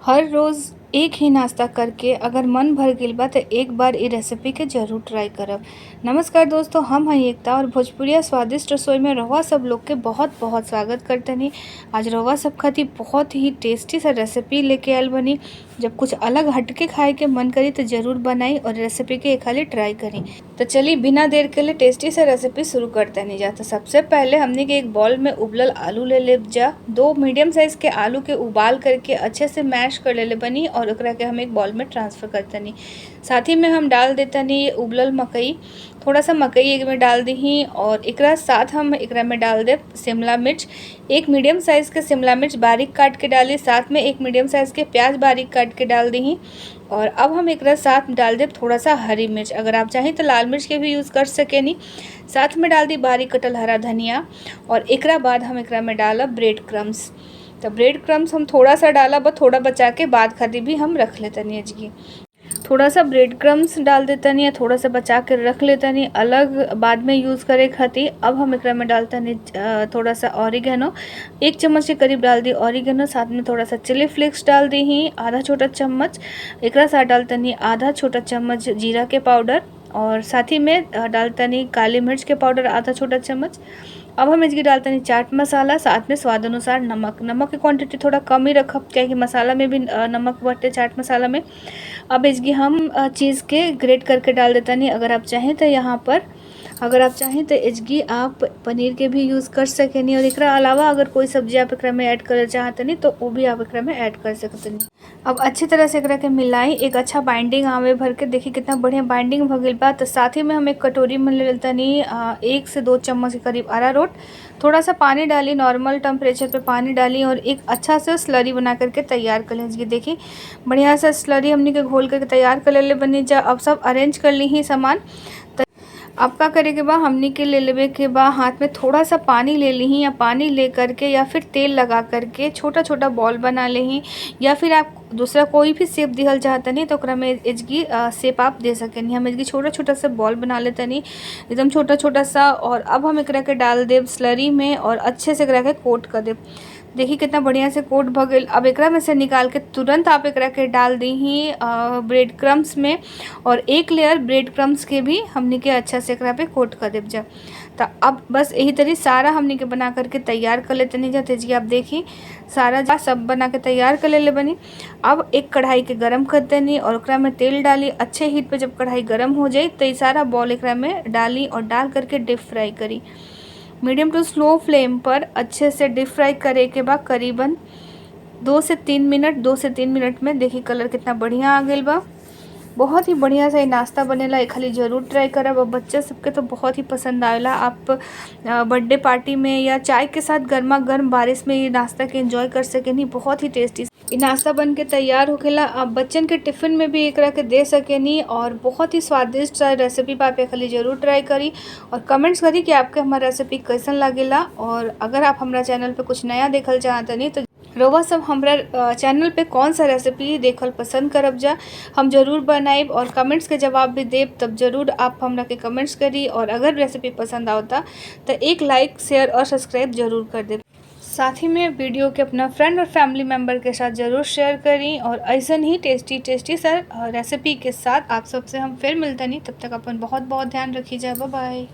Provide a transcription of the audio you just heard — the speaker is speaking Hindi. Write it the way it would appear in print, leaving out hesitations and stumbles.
हर रोज़ एक ही नाश्ता करके अगर मन भर गइल बा त एक बार इ रेसिपी के ज़रूर ट्राई करब। नमस्कार दोस्तों, हम हई एकता और भोजपुरिया स्वादिष्ट रसोई में रउआ सब लोग के बहुत बहुत स्वागत करतनी। आज रउआ सब खातिर बहुत ही टेस्टी सा रेसिपी लेके आयल बनी। जब कुछ अलग हटके खाए के मन करी तो ज़रूर बनाई और रेसिपी के खाली ट्राई करी। तो चलिए बिना देर के लिए टेस्टी सा रेसिपी शुरू करते नहीं जा। तो सबसे पहले हमने के एक बॉल में उबलल आलू ले ले जा। 2 मीडियम साइज़ के आलू के उबाल करके अच्छे से मैश कर ले बनी और ओकरा के हम एक बॉल में ट्रांसफ़र करतनी। साथ ही में हम डाल देतनी उबलल मकई, थोड़ा सा मकई एक में डाल दी और एकरा साथ हम एकरा में डाल दे शिमला मिर्च। एक मीडियम साइज़ के शिमला मिर्च बारीक काट के डाली, साथ में एक मीडियम साइज़ के प्याज बारीक काट के डाल दी। और अब हम एकरा साथ डाल दे थोड़ा सा हरी मिर्च, अगर आप चाहें तो लाल मिर्च के भी यूज़ कर सकेनी। साथ में डाल दी बारीक कटल हरा धनिया और एकरा बाद हम एकरा में डालब ब्रेड क्रम्स। तो ब्रेड क्रम्स हम थोड़ा सा डाला, बस थोड़ा बचा के बाद खातिर भी हम रख लेतनी। जी थोड़ा सा ब्रेड क्रम्स डाल देतनी या थोड़ा सा बचा के रख लेतनी अलग बाद में यूज़ करे खातिर। अब हम एकरा में डालतनी थोड़ा सा ऑरिगेनो, 1 चम्मच के करीब डाल दी ऑरिगेनो। साथ में थोड़ा सा चिली फ्लेक्स डाल दी ही आधा छोटा चम्मच। एकरा साथ डालतनी आधा छोटा चम्मच जीरा के पाउडर और साथ ही में डालतनी काली मिर्च के पाउडर आधा छोटा चम्मच। अब हम इसकी डालतनी चाट मसाला, साथ में स्वाद अनुसार नमक। नमक की क्वांटिटी थोड़ा कम ही रखब क्या कि मसाला में भी नमक बटे चाट मसाला में। अब इसकी हम चीज़ के ग्रेट करके डाल देतनी। अगर आप चाहें तो इसकी आप पनीर के भी यूज़ कर सकेनी और एकरा अलावा अगर कोई सब्जी आप एकरा में ऐड करे चाहतनी तो वो भी आप एकरा में ऐड कर सकतनी। अब अच्छी तरह से एकरा के मिलाई, एक अच्छा बाइंडिंग आवे भर के। देखिए कितना बढ़िया बाइंडिंग हो गइल बा। तो साथ ही में हम एक कटोरी में ले लेतनी 1 से 2 चम्मच के करीब अरारोट। थोड़ा सा पानी डाली, नॉर्मल टेम्परेचर पे पानी डाली और एक अच्छा से स्लरी बना करके तैयार कर लीजिए। देखिए बढ़िया सा स्लरी हमने के घोल करके तैयार कर ले बनी जा। अब सब अरेंज कर ली ही सामान। अब का करे के बा, हमनी के ले लेवे के बा हाथ में थोड़ा सा पानी ले ली या पानी ले करके या फिर तेल लगा करके छोटा छोटा बॉल बना ले या फिर आप दूसरा कोई भी शेप दिहल चाहतनी तो ओकरा में इसकी शेप आप दे सकेनी। हम इसकी छोटा छोटा सा बॉल बना लेतनी एकदम छोटा छोटा सा। और अब हम एकरा के डाल देब स्लरी में और अच्छे से एकरा के कोट कर देब। देखिए कितना बढ़िया से कोट भ गइल। अब एकरा में से निकाल के तुरंत आप एकरा के डाल दी ही ब्रेड क्रम्स में और एक लेयर ब्रेड क्रम्स के भी हमने के अच्छा से एकरा पे कोट कर देब जा। तो अब बस यही तरी सारा हमने के बना करके तैयार कर लेते नहीं जाते जी। आप देखिए सारा जा सब बना के तैयार कर ले बनी। अब एक कढ़ाई के गरम कर देनी और ओकरा में तेल डाली। अच्छे हीट पे जब कढ़ाई गरम हो जाए तो ये सारा बॉल एकरा में डाली और डाल करके डीप फ्राई करी। मीडियम टू स्लो फ्लेम पर अच्छे से डीप फ्राई करे के बाद करीबन 2 से 3 मिनट में देखिए कलर कितना बढ़िया आ गइल बा। बहुत ही बढ़िया सा ये नाश्ता बनेला, एक खाली ज़रूर ट्राई करब। और बच्चा सबके तो बहुत ही पसंद आवेला। आप बर्थडे पार्टी में या चाय के साथ गर्मा गर्म बारिश में ये नाश्ता के एंजॉय कर सकेनी। बहुत ही टेस्टी ये नाश्ता बन के तैयार होखेला। आप बच्चन के टिफ़िन में भी एकरा के दे सकेनी और बहुत ही स्वादिष्ट सा रेसिपी आप खाली ज़रूर ट्राई करी और कमेंट्स करी कि आपके हमारा रेसिपी कैसन लागेला। और अगर आप हमारा चैनल पे कुछ नया देखल चाहतनी तो रउआ सब हमरा चैनल पे कौन सा रेसिपी देखल पसंद करब जा, हम ज़रूर बनाइब और कमेंट्स के जवाब भी देब। तब ज़रूर आप हमरा के कमेंट्स करी और अगर रेसिपी पसंद आवता तो एक लाइक शेयर और सब्सक्राइब ज़रूर कर देब। साथ ही में वीडियो के अपना फ्रेंड और फैमिली मेम्बर के साथ ज़रूर शेयर करी। और ऐसा ही टेस्टी सा रेसिपी के साथ आप सबसे हम फिर मिलते नहीं। तब तक अपन बहुत बहुत ध्यान रखिए। Bye bye.